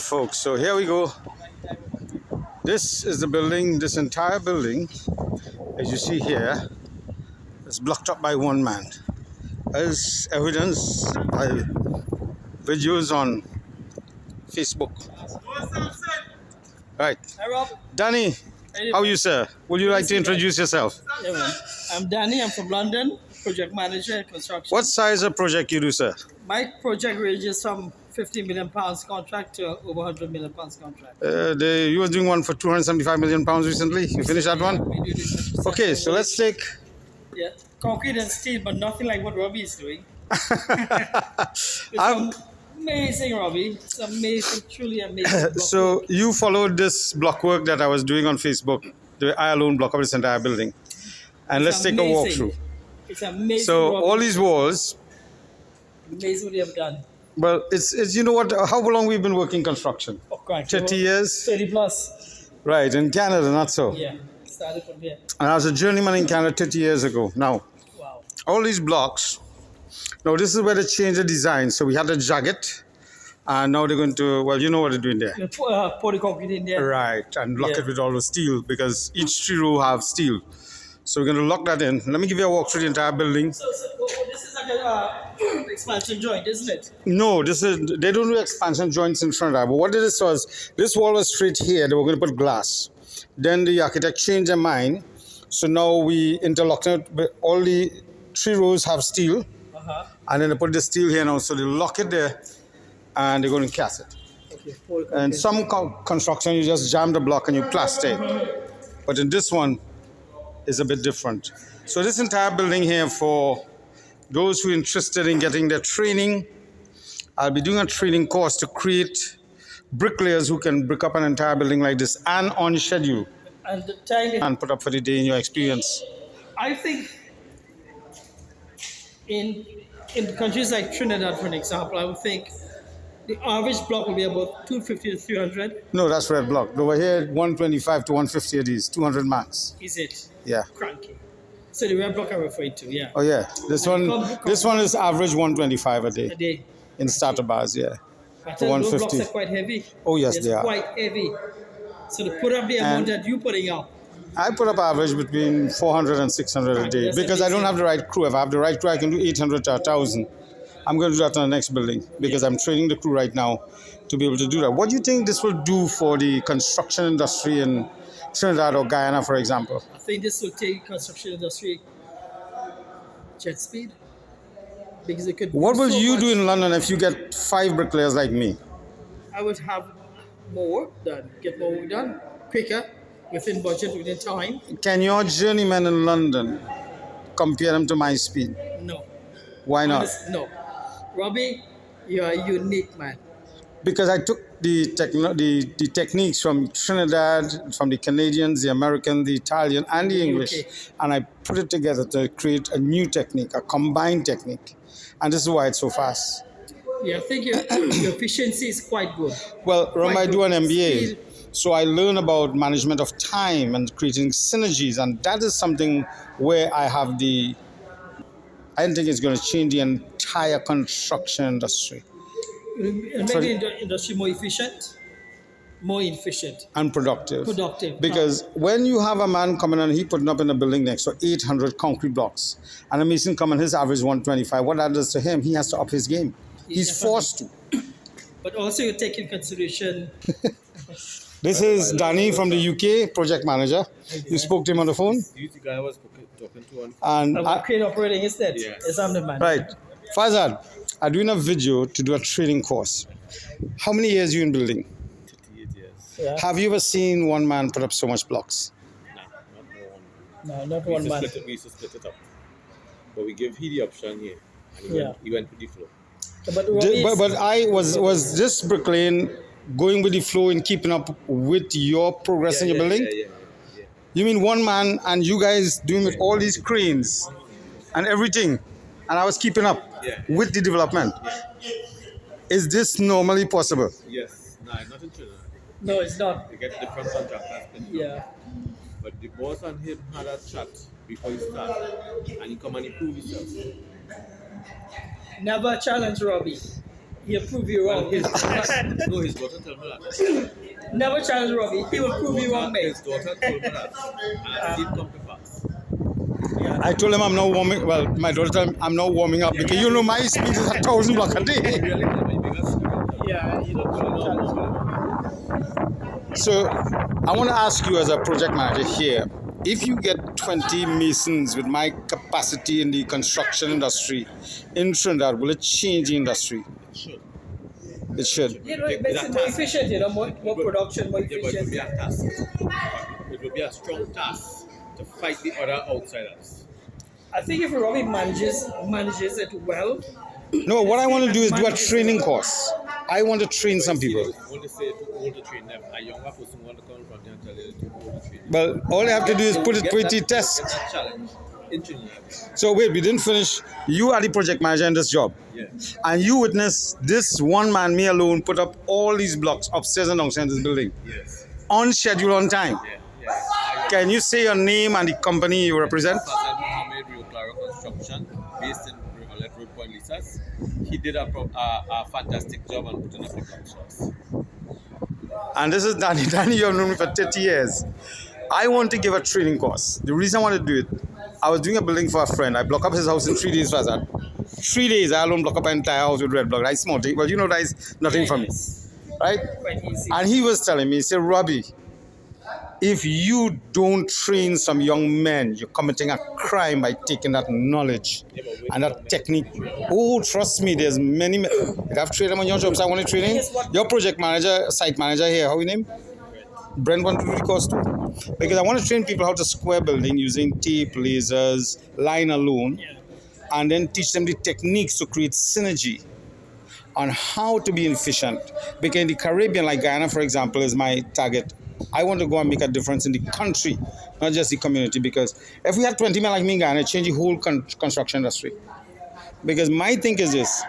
Folks, so here we go. This is the building. This entire building, as you see here, is blocked up by one man, as evidenced by videos on Facebook. Right. Hi Rob. Danny, how are you, sir? Would you like to introduce yourself? Yeah, man. I'm Danny. I'm from London, project manager in construction. What size of project you do, sir? My project ranges from £50 million contract to over £100 million contract. You were doing one for £275 million recently. You finished that one? We do this. Okay, so let's take. Yeah, concrete and steel, but nothing like what Robbie is doing. I'm- It's amazing, Robbie. It's amazing, truly amazing. block So work. you followed this block work that I was doing on Facebook. I alone block up this entire building. And let's take a amazing. walkthrough. It's amazing. So Robbie. all these walls, Amazing what you have done. well, it's you know what? How long we've been working construction? Oh, correct. 30 years, 30 plus. right? In Canada, not so. Yeah, started from here. And I was a journeyman in Canada 30 years ago. Now, Wow. all these blocks. Now this is where they changed the design. So we had a jagged, and now they're going to. Well, you know what they're doing there, You pour the concrete in there. right? And lock Yeah. it with all the steel because each tree row have steel. So we're going to lock that in. Let me give you a walk through the entire building. So this is like a expansion joint, isn't it? No, they don't do expansion joints in Trinidad. But what it is was this wall was straight here. They were going to put glass. Then the architect changed their mind. So now we interlocked it. But all the three rows have steel, and then they put the steel here now. So they lock it there, and they're going to cast it. Okay. Pour the And concrete. some construction you just jam the block and you plaster it. But in this one, is a bit different. So this entire building here, for those who are interested in getting their training, I'll be doing a training course to create bricklayers who can brick up an entire building like this and on schedule And the time, and put up for the day in your experience. I think in countries like Trinidad, for an example, I would think the average block will be about 250 to 300. No, that's red block. Over here, 125 to 150 of these, 200 max. Is it? Yeah. Cranky. So the red block I'm referring to, yeah. Oh yeah, this one is average 125 a A day day. in starter bars. Yeah. I tell you, those blocks 150. are quite heavy. Oh yes, It's they are. quite heavy. So to put up the amount And- that you're putting out, I put up average between 400 and 600 a day That's because I don't amazing. have the right crew. If I have the right crew, I can do 800 to 1,000. I'm going to do that on the next building because I'm training the crew right now to be able to do that. What do you think this will do for the construction industry in Trinidad or Guyana, for example? I think this will take construction industry jet speed. Because it could What do will so you much. do in London if you get 5 bricklayers like me? I would have more work done, get more work done quicker, within budget, within time. Can your journeymen in London compare them to my speed? No. Why not? No. Robbie, you are a unique man. Because I took the techniques from Trinidad, from the Canadians, the American, the Italian, and the English, Okay. and I put it together to create a new technique, a combined technique. And this is why it's so fast. Yeah, I think your efficiency is quite good. Well, remember I do an MBA, Speed. so I learn about management of time and creating synergies, and that is something where I have I think it's going to change the entire construction industry. It'll make the industry more efficient, more efficient, And productive. productive. Because when you have a man coming and he putting up in a building next to 800 concrete blocks, and a mason coming, his average 125, what that does to him, he has to up his game. He's definitely. forced to. But also you take in consideration, This is Danny from the UK, project manager. You spoke to him on the phone? You the guy I was talking to on And crane operating instead. Yeah. Yes, I'm the man. right. Fazad, I'm doing a video to do a training course. How many years you in building? 38 years. Yeah. Have you ever seen one man put up so much blocks? Nah, not more. No, not We one used, man. to split it, we used to split it up. But we give he the option here. And Yeah. he went with the flow. But Robbie But I was this bricklaying going with the flow and keeping up with your progress in your building? Yeah. You mean one man and you guys doing with all these cranes and everything, and I was keeping up Yeah. with the development? Is this normally possible? Yes. Nah, not in Trinidad. no, it's not. They get different contractors. Yeah. But the boss and him had a chat before he started. And he come and he prove himself. Never challenge Robbie. He'll prove you wrong. His daughter told me that. Never challenge Robbie. He will prove you wrong, mate. His daughter told me that. And it come to pass. I told him I'm now warming. Well, my daughter told me I'm now warming up because you know my speed is 1,000 block a day. Really, my biggest Yeah, you don't challenge him. So I want to ask you as a project manager here, if you get 20 masons with my capacity in the construction industry in Trinidad, will it change the industry? It should. It should. You know, it makes it more efficient, you know, more production, more Yeah, but it would efficient. be a task. It would be a strong task to fight the other outsiders. I think if Robbie manages it well, No, what I want to do is do a training course. I want to train some people. You want to say too old to train them. A younger person want to come from there and tell you too old to train them. Well, all you have to do is put it through the test. Get that challenge in Trinidad. So wait, we didn't finish. You are the project manager in this job. Yeah. And you witnessed this one man, me alone, put up all these blocks upstairs and downstairs in this building. Yes. On schedule, on time. Yeah. Yeah. Can you say your name and the company you represent? Hassan Mohammed Rio Claro Construction, based in Riverlet Road, Point Lisas. He did a fantastic job on putting up the block shops. And this is Danny. Danny, you have known me for 30 years. I want to give a training course. The reason I want to do it, I was doing a building for a friend. I block up his house in 3 days for that. 3 days, I alone block up an entire house with red block. That's small thing. Well, you know that is nothing for me. Right? quite easy. And he was telling me, he said, Robbie, if you don't train some young men, you're committing a crime by taking that knowledge and that technique. Oh, trust me, there's many. If I've trained them on your jobs, I want to train your project manager, site manager here. How you name? Brent want to do the course too. Because I want to train people how to square building using tape, lasers, line alone, and then teach them the techniques to create synergy on how to be efficient. Because in the Caribbean, like Guyana, for example, is my target. I want to go and make a difference in the country, not just the community. Because if we had 20 men like me in Guyana, it change the whole construction industry. Because my thing is this,